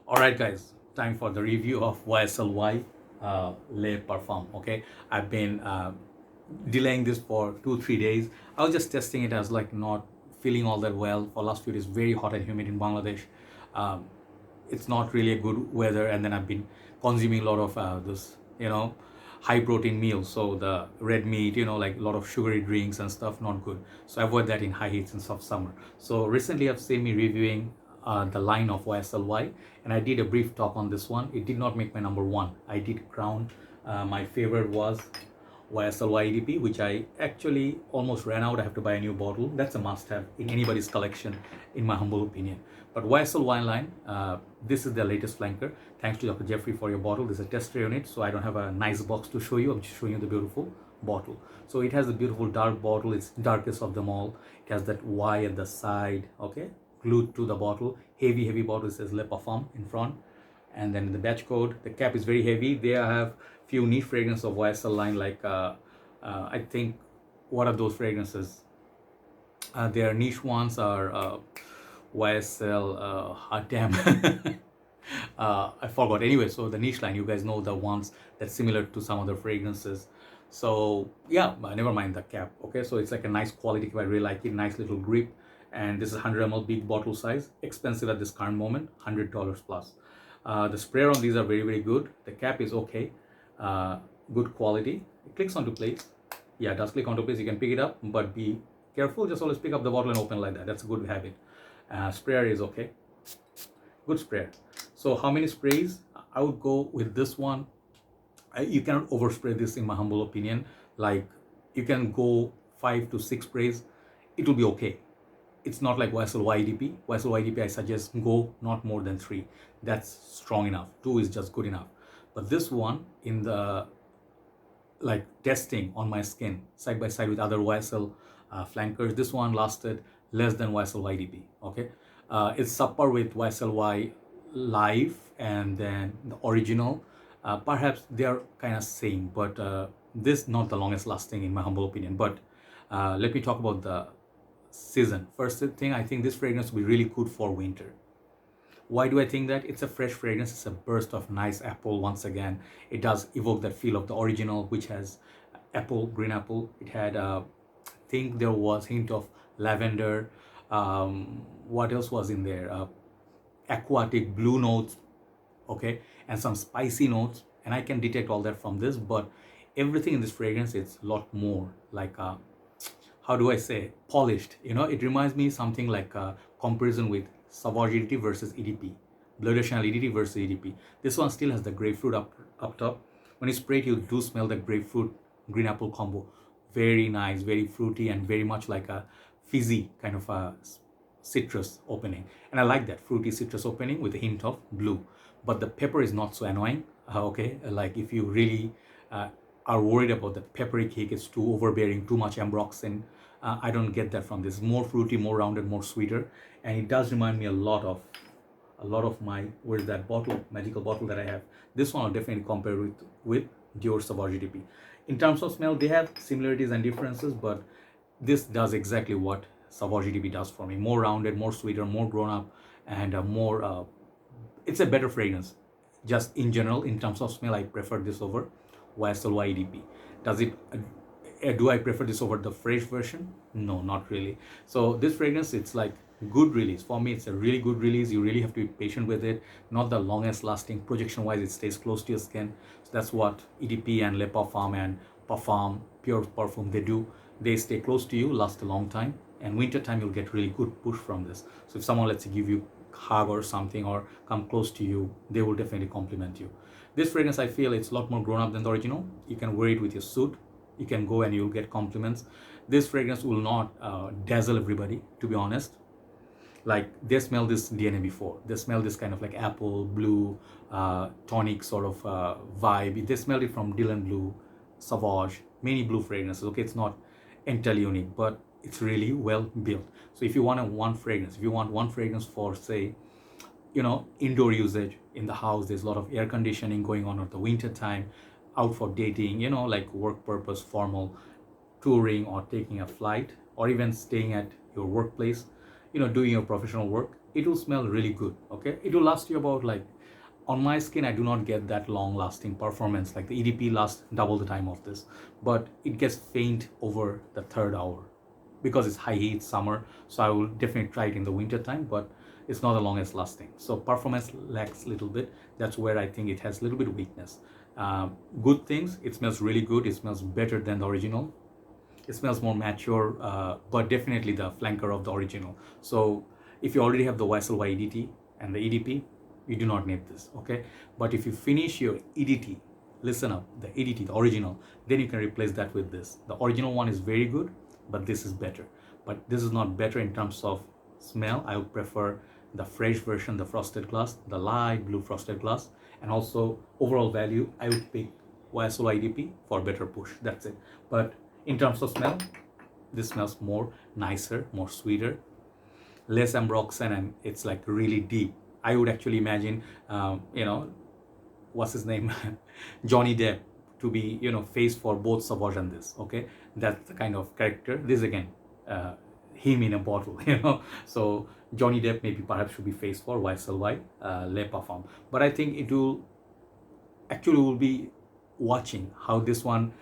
Alright guys, time for the review of YSL Y Le Parfum. Okay, I've been delaying this for 2-3 days. I was just testing it. I was like not feeling all that well for last few days. Very hot and humid in Bangladesh. um, it's not really a good weather, and then I've been consuming a lot of this high protein meals, so the red meat, like a lot of sugary drinks and stuff, not good. So avoid that in high heats and soft summer. So recently I've seen me reviewing the line of YSLY, and I did a brief talk on this one. It did not make my number one. I did crown my favorite was YSL EDP, which I actually almost ran out. I have to buy a new bottle. That's a must-have in anybody's collection, in my humble opinion. But YSL Y Line, this is the latest flanker. Thanks to Dr. Jeffrey for your bottle. This is a tester unit, so I don't have a nice box to show you. I'm just showing you the beautiful bottle. So it has a beautiful dark bottle. It's darkest of them all. It has that Y at the side, okay, glued to the bottle. Heavy bottle. It says Le Parfum in front. And then the batch code, the cap is very heavy. There I have few niche fragrances of YSL line, like I think, what are those fragrances? Their niche ones are YSL, damn, I forgot. Anyway, so the niche line, you guys know the ones that's similar to some other fragrances. So yeah, never mind the cap. Okay, so it's like a nice quality cap. I really like it. Nice little grip. And this is 100 ml big bottle size. Expensive at this current moment, $100 plus. The sprayer on these are very good. The cap is okay, good quality. It clicks onto place. Yeah, it does click onto place. You can pick it up, but be careful. Just always pick up the bottle and open like that. That's a good habit. Sprayer is okay, good sprayer. So how many sprays? I would go with this one. You cannot overspray this, in my humble opinion. Like, you can go 5 to 6 sprays. It will be okay. It's not like YSL YDP. YSL YDP, I suggest go not more than 3. That's strong enough. 2 is just good enough. But this one, in the like testing on my skin side by side with other YSL flankers, this one lasted less than YSL YDP. Okay, it's subpar with YSL Y Live and then the original. Perhaps they are kind of same, but this not the longest lasting, in my humble opinion. But let me talk about the season. First thing, I think this fragrance will be really good for winter. Why do I think that? It's a fresh fragrance. It's a burst of nice apple. Once again, it does evoke that feel of the original, which has apple, green apple. It had I think there was hint of lavender. What else was in there? Aquatic blue notes, okay, and some spicy notes, and I can detect all that from this. But everything in this fragrance, it's a lot more like how do I say, polished. It reminds me something like a comparison with Sauvage EDT versus EDP, Bleu de Chanel EDT versus EDP. This one still has the grapefruit up top. When you spray it, you do smell the grapefruit green apple combo. Very nice, very fruity, and very much like a fizzy kind of a citrus opening. And I like that fruity citrus opening with a hint of blue. But the pepper is not so annoying. Okay, like if you really are worried about the peppery kick, it's too overbearing, too much ambroxan. I don't get that from this. More fruity, more rounded, more sweeter, and it does remind me a lot of my, where's that bottle, magical bottle that I have. This one I'll definitely compare with Dior Sauvage EDP. In terms of smell, they have similarities and differences, but this does exactly what Sauvage EDP does for me. More rounded, more sweeter, more grown up, and more. It's a better fragrance. Just in general, in terms of smell, I prefer this over YSL YDP. Does it? Do I prefer this over the fresh version? No, not really. So this fragrance, it's like good release. For me, it's a really good release. You really have to be patient with it. Not the longest lasting. Projection wise, it stays close to your skin. So that's what EDP and Le Parfum and Parfum, Pure Perfume, they do. They stay close to you, last a long time. And winter time, you'll get really good push from this. So if someone, let's say, give you hug or something, or come close to you, they will definitely compliment you. This fragrance, I feel it's a lot more grown up than the original. You can wear it with your suit. You can go and you'll get compliments. This fragrance will not dazzle everybody, to be honest. Like, they smell this DNA before. They smell this kind of like apple, blue, tonic sort of vibe. They smelled it from Dylan Blue, Sauvage, many blue fragrances. Okay, it's not entirely unique, but it's really well built. So if you want one fragrance for, say, indoor usage in the house, there's a lot of air conditioning going on at the winter time, out for dating, like work purpose, formal, touring, or taking a flight, or even staying at your workplace, doing your professional work, it will smell really good. Okay, it will last you about like on my skin, I do not get that long lasting performance. Like the EDP lasts double the time of this, but it gets faint over the third hour because it's high heat summer. So I will definitely try it in the winter time, but it's not the longest lasting. So performance lacks a little bit. That's where I think it has a little bit of weakness. Good things, it smells really good. It smells better than the original. It smells more mature, but definitely the flanker of the original. So if you already have the YSL Y EDT and the EDP, you do not need this, okay? But if you finish your EDT, listen up, the EDT, the original, then you can replace that with this. The original one is very good, but this is better. But this is not better in terms of smell. I would prefer the fresh version, the frosted glass, the light blue frosted glass, and also overall value, I would pick YSL EDP for better push. That's it. But in terms of smell, this smells more nicer, more sweeter, less ambroxan, and it's like really deep. I would actually imagine, what's his name, Johnny Depp, to be face for both Sauvage and this. Okay, that's the kind of character. This again, him in a bottle. So Johnny Depp maybe perhaps should be face for YSL Y Le Parfum. But I think it will actually will be watching how this one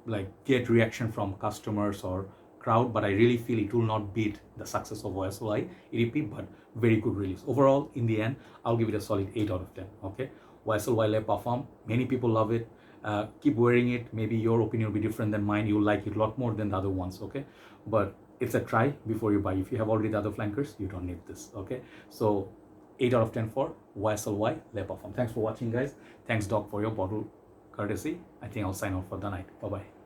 like get reaction from customers or crowd, but I really feel it will not beat the success of YSL Y EDP, but very good release. Overall, in the end, I'll give it a solid 8 out of 10. Okay, YSL Y Le Parfum, many people love it. Keep wearing it. Maybe your opinion will be different than mine. You'll like it a lot more than the other ones. Okay, but it's a try before you buy. If you have already the other flankers, you don't need this. Okay, so 8 out of 10 for YSL Y Le Parfum. Thanks for watching, guys. Thanks, Doc, for your bottle courtesy. I think I'll sign off for the night. Bye bye.